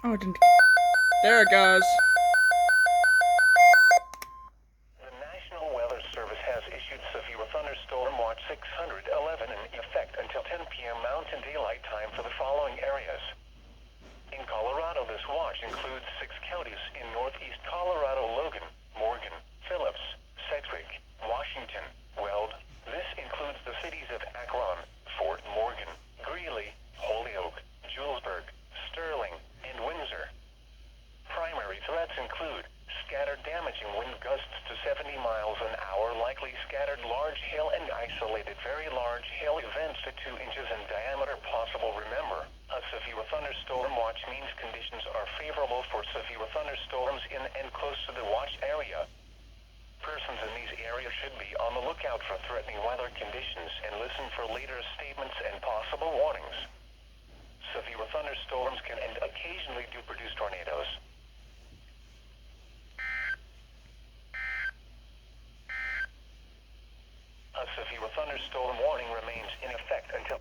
Oh, it didn't. There it goes. The National Weather Service has issued severe thunderstorm watch 611 in effect until 10 p.m. Mountain Daylight Time for the following areas. In Colorado, this watch includes 6 counties in northeast Colorado: Logan, Morgan, Phillips, Sedgwick, Washington, Weld. This includes the cities of Akron, Fort Morgan, Greeley, Holyoke, Julesburg, Sterling, and Windsor. Primary threats include scattered damaging wind gusts to 70 miles an hour, likely scattered large hail, and isolated very large hail events to 2 inches in diameter possible. Remember, a severe thunderstorm watch means conditions are favorable for severe thunderstorms in and close to the watch area. Persons in these areas should be on the lookout for threatening weather conditions and listen for later statements and possible warnings. Severe thunderstorms can and occasionally do produce tornadoes. A severe thunderstorm warning remains in effect until